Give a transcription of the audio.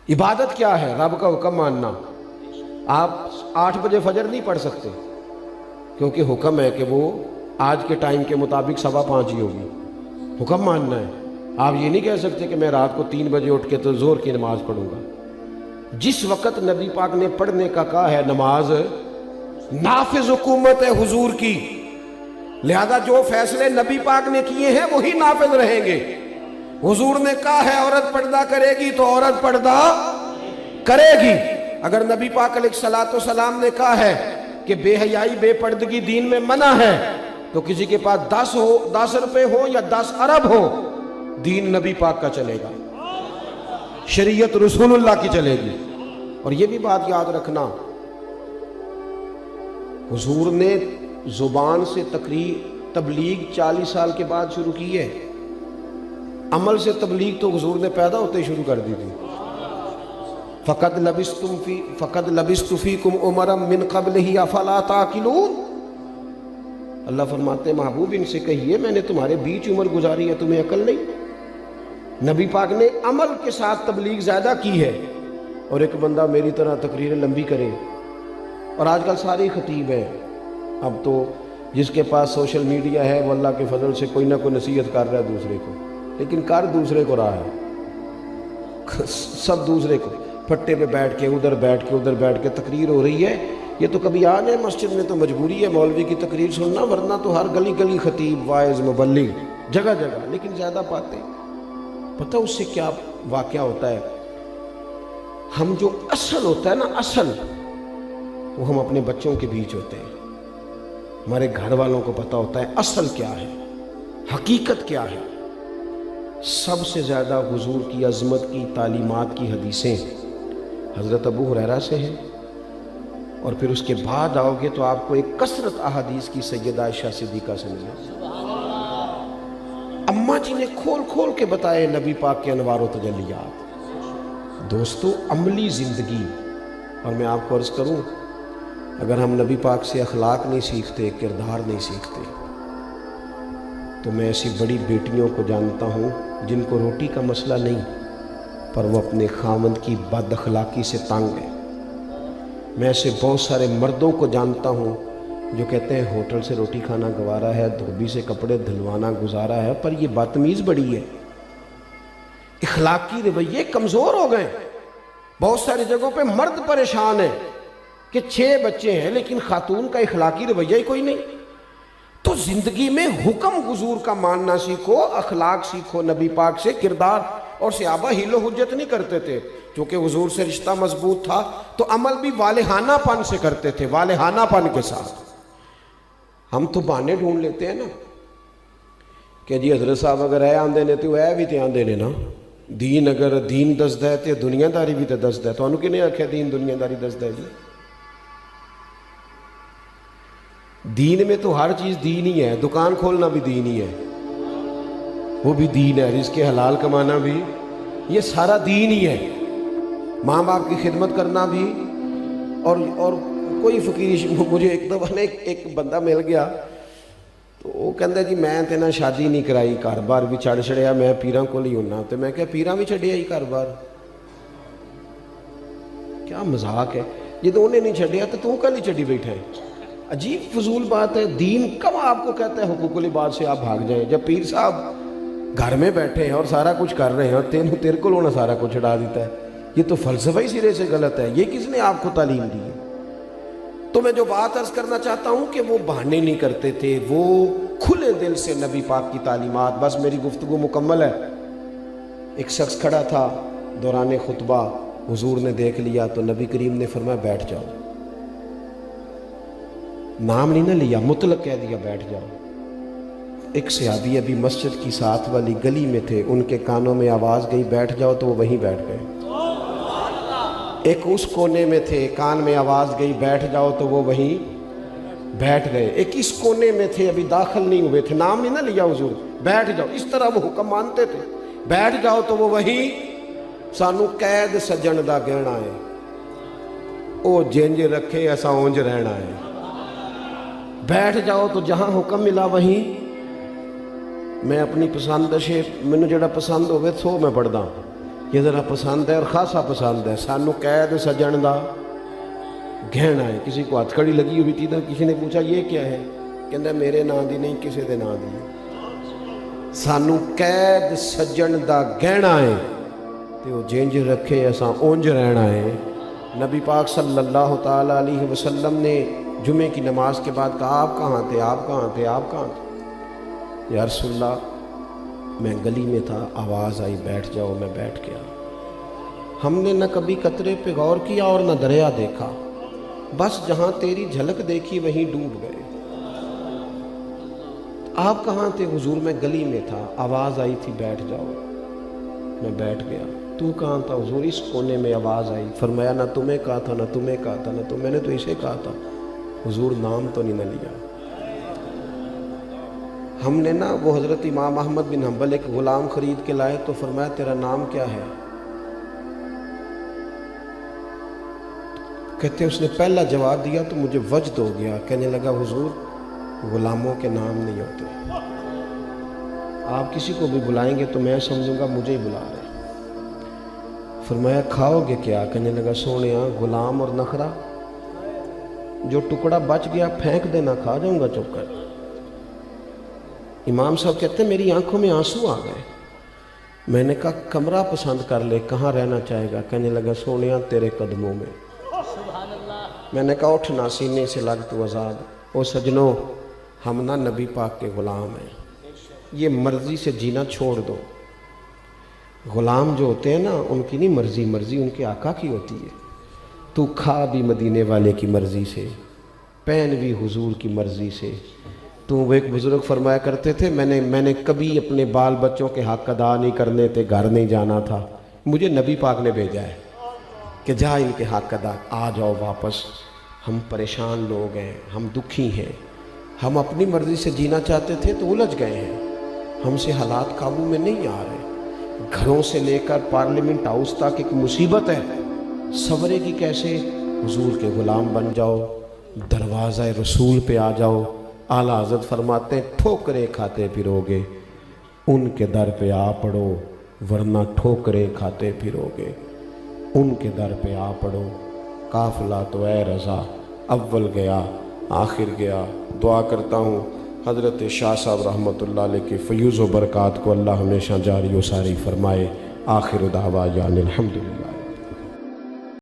عبادت کیا ہے؟ رب کا حکم ماننا۔ آپ 8 بجے فجر نہیں پڑھ سکتے کیونکہ حکم ہے کہ وہ آج کے ٹائم کے مطابق 5:15 ہی ہوگی، حکم ماننا ہے۔ آپ یہ نہیں کہہ سکتے کہ میں رات کو 3 بجے اٹھ کے تو زور کی نماز پڑھوں گا۔ جس وقت نبی پاک نے پڑھنے کا کہا ہے نماز نافذ حکومت ہے حضور کی، لہذا جو فیصلے نبی پاک نے کیے ہیں وہی نافذ رہیں گے۔ حضور نے کہا ہے عورت پردہ کرے گی تو عورت پردہ کرے گی۔ اگر نبی پاک علیہ الصلوۃ والسلام نے کہا ہے کہ بے حیائی بے پردگی دین میں منع ہے، تو کسی کے پاس 10 روپے ہو یا 10 ارب ہو، دین نبی پاک کا چلے گا، شریعت رسول اللہ کی چلے گی۔ اور یہ بھی بات یاد رکھنا، حضور نے زبان سے تبلیغ 40 سال کے بعد شروع کی ہے، عمل سے تبلیغ تو حضور نے پیدا ہوتے ہی شروع کر دی تھی۔ فقد لبثت فیکم عمرا من قبلہ افلا تعقلون۔ اللہ فرماتے ہیں محبوب ان سے کہیے میں نے تمہارے بیچ عمر گزاری ہے، تمہیں عقل نہیں؟ نبی پاک نے عمل کے ساتھ تبلیغ زیادہ کی ہے، اور ایک بندہ میری طرح تقریریں لمبی کرے۔ اور آج کل سارے خطیب ہیں، اب تو جس کے پاس سوشل میڈیا ہے وہ اللہ کے فضل سے کوئی نہ کوئی نصیحت کر رہا ہے دوسرے کو، لیکن کر دوسرے کو رہا ہے، سب دوسرے کو پھٹے پہ بیٹھ کے ادھر بیٹھ کے ادھر بیٹھ کے تقریر ہو رہی ہے۔ یہ تو کبھی آ جائے مسجد میں تو مجبوری ہے مولوی کی تقریر سننا، ورنہ تو ہر گلی گلی خطیب واعظ مبلغ جگہ جگہ، لیکن زیادہ باتیں۔ پتہ اس سے کیا واقعہ ہوتا ہے؟ ہم جو اصل ہوتا ہے نا، اصل وہ ہم اپنے بچوں کے بیچ ہوتے ہیں، ہمارے گھر والوں کو پتہ ہوتا ہے اصل کیا ہے، حقیقت کیا ہے۔ سب سے زیادہ حضور کی عظمت کی تعلیمات کی حدیثیں حضرت ابو ہریرہ سے ہیں، اور پھر اس کے بعد آؤ گے تو آپ کو ایک کثرت احادیث کی سیدہ عائشہ صدیقہ سے ملے۔ اماں جی نے کھول کھول کے بتائے نبی پاک کے انوار و تجلیات۔ دوستو عملی زندگی، اور میں آپ کو عرض کروں اگر ہم نبی پاک سے اخلاق نہیں سیکھتے، کردار نہیں سیکھتے، تو میں ایسی بڑی بیٹیوں کو جانتا ہوں جن کو روٹی کا مسئلہ نہیں، پر وہ اپنے خاوند کی بد اخلاقی سے تنگ ہے۔ میں ایسے بہت سارے مردوں کو جانتا ہوں جو کہتے ہیں ہوٹل سے روٹی کھانا گوارا ہے، دھوبی سے کپڑے دھلوانا گزارا ہے، پر یہ بدتمیز بڑی ہے، اخلاقی رویے کمزور ہو گئے۔ بہت ساری جگہوں پہ مرد پریشان ہیں کہ 6 بچے ہیں لیکن خاتون کا اخلاقی رویہ ہی کوئی نہیں۔ تو زندگی میں حکم حضور کا ماننا سیکھو، اخلاق سیکھو نبی پاک سے، کردار۔ اور صحابہ ہیل و حجت نہیں کرتے تھے، کیونکہ حضور سے رشتہ مضبوط تھا تو عمل بھی والہانہ پن سے کرتے تھے، والہانہ پن کے ساتھ۔ ہم تو بہانے ڈھونڈ لیتے ہیں نا کہ جی حضرت صاحب اگر اے آندے نے تو اے بھی تے آندے نے نا، دین اگر دین دسدا ہے تے دنیا داری بھی تے دسدا ہے۔ تانوں کنے آکھیا دین دنیا داری دسدا ہے جی؟ دین میں تو ہر چیز دین ہی ہے، دکان کھولنا بھی دین ہی ہے، وہ بھی دین ہے، رزق حلال کمانا بھی، یہ سارا دین ہی ہے، ماں باپ کی خدمت کرنا بھی۔ اور کوئی فقیر، مجھے ایک دفعہ ایک بندہ مل گیا تو وہ کہندا جی میں تے نہ شادی نہیں کرائی، گھر بار بھی چھڑ چھڑیا، میں پیراں کول ہی ہونا۔ تو میں کہا پیراں بھی چھڈیا ہی گھر بار؟ کیا مذاق ہے، جدوں انہیں نہیں چھڈیا تو کل ہی چھڈی بیٹھا ہے؟ عجیب فضول بات ہے۔ دین کب آپ کو کہتا ہے حقوق العباد سے آپ بھاگ جائیں؟ جب پیر صاحب گھر میں بیٹھے ہیں اور سارا کچھ کر رہے ہیں اور تیرے کو انہوں نے سارا کچھ چھڑا دیتا ہے، یہ تو فلسفہ ہی سرے سے غلط ہے۔ یہ کس نے آپ کو تعلیم دی ہے؟ تو میں جو بات عرض کرنا چاہتا ہوں کہ وہ بہانے نہیں کرتے تھے، وہ کھلے دل سے نبی پاک کی تعلیمات۔ بس میری گفتگو مکمل ہے۔ ایک شخص کھڑا تھا دوران خطبہ، حضور نے دیکھ لیا تو نبی کریم نے فرمایا بیٹھ جاؤ، نام نہیں نہ لیا، مطلق کہہ دیا بیٹھ جاؤ۔ ایک صحابی ابھی مسجد کی ساتھ والی گلی میں تھے، ان کے کانوں میں آواز گئی بیٹھ جاؤ تو وہ وہیں بیٹھ گئے۔ ایک اس کونے میں تھے، کان میں آواز گئی بیٹھ جاؤ تو وہ وہیں بیٹھ گئے۔ ایک اس کونے میں تھے، ابھی داخل نہیں ہوئے تھے، نام نہیں نہ لیا حضور، بیٹھ جاؤ۔ اس طرح وہ حکم مانتے تھے، بیٹھ جاؤ تو وہ وہیں۔ سانو قید سجن دا گہنا ہے، او جنج رکھے ایسا اونج رہنا ہے۔ بیٹھ جاؤ تو جہاں حکم ملا وہیں۔ میں اپنی پسند سے، مینوں جڑا پسند ہوئے سو میں پڑھدا، یہ ذرا پسند ہے اور خاصا پسند ہے. سانو قید سجن دا گہنا ہے. کسی کو ہتھ کڑی لگی ہوئی تھی نا, کسی نے پوچھا یہ کیا ہے, کہندا میرے نام دی نہیں کسی دے نام دی. سانو قید سجن دا گہنا ہے تے وہ جنج رکھے اساں اونج رہنا ہے. نبی پاک صلی اللہ تعالیٰ علیہ وسلم نے جمعے کی نماز کے بعد کہا آپ کہاں تھے, آپ کہاں تھے, آپ کہاں تھے؟ یا رسول اللہ میں گلی میں تھا, آواز آئی بیٹھ جاؤ, میں بیٹھ گیا. ہم نے نہ کبھی قطرے پہ غور کیا اور نہ دریا دیکھا, بس جہاں تیری جھلک دیکھی وہیں ڈوب گئے. آپ کہاں تھے؟ حضور میں گلی میں تھا, آواز آئی تھی بیٹھ جاؤ, میں بیٹھ گیا. تو کہاں تھا؟ حضور اس کونے میں آواز آئی. فرمایا نہ تمہیں کہا تھا نہ تمہیں کہا تھا, نہ تو میں نے تو اسے کہا تھا. حضور نام تو نہیں نہ لیا. ہم نے نا وہ حضرت امام احمد بن حنبل ایک غلام خرید کے لائے تو فرمایا تیرا نام کیا ہے؟ کہتے اس نے پہلا جواب دیا تو مجھے وجد ہو گیا. کہنے لگا حضور غلاموں کے نام نہیں ہوتے, آپ کسی کو بھی بلائیں گے تو میں سمجھوں گا مجھے ہی بلا رہے. فرمایا کھاؤ گے کیا؟ کہنے لگا سونیا غلام اور نخرا, جو ٹکڑا بچ گیا پھینک دینا, کھا جاؤں گا چپ کر. امام صاحب کہتے ہیں میری آنکھوں میں آنسو آ گئے. میں نے کہا کمرہ پسند کر لے, کہاں رہنا چاہے گا؟ کہنے لگا سونیا تیرے قدموں میں. میں نے کہا اٹھنا سینے سے لگ تو آزاد. او سجنوں ہم نہ نبی پاک کے غلام ہیں, یہ مرضی سے جینا چھوڑ دو. غلام جو ہوتے ہیں نا ان کی نہیں مرضی, مرضی ان کے آقا کی ہوتی ہے. تو کھا بھی مدینے والے کی مرضی سے, پہن بھی حضور کی مرضی سے. تو وہ ایک بزرگ فرمایا کرتے تھے میں نے کبھی اپنے بال بچوں کے حق ادا نہیں کرنے تھے, گھر نہیں جانا تھا, مجھے نبی پاک نے بھیجا ہے کہ جا ان کے حق ادا, آ جاؤ واپس. ہم پریشان لوگ ہیں, ہم دکھی ہیں, ہم اپنی مرضی سے جینا چاہتے تھے تو الجھ گئے ہیں. ہم سے حالات قابو میں نہیں آ رہے. گھروں سے لے کر پارلیمنٹ ہاؤس تک ایک مصیبت ہے, سورے کی کیسے؟ حضور کے غلام بن جاؤ, دروازہ رسول پہ آ جاؤ. اعلیٰ حضرت فرماتے ہیں ٹھوکریں کھاتے پھرو گے, ان کے در پہ آ پڑو ورنہ ٹھوکریں کھاتے پھرو گے. ان کے در پہ آ پڑو. قافلہ تو اے رضا اول گیا آخر گیا. دعا کرتا ہوں حضرت شاہ صاحب رحمۃ اللہ علیہ کی فیوز و برکات کو اللہ ہمیشہ جاری و ساری فرمائے. آخر دعوانا الحمدللہ.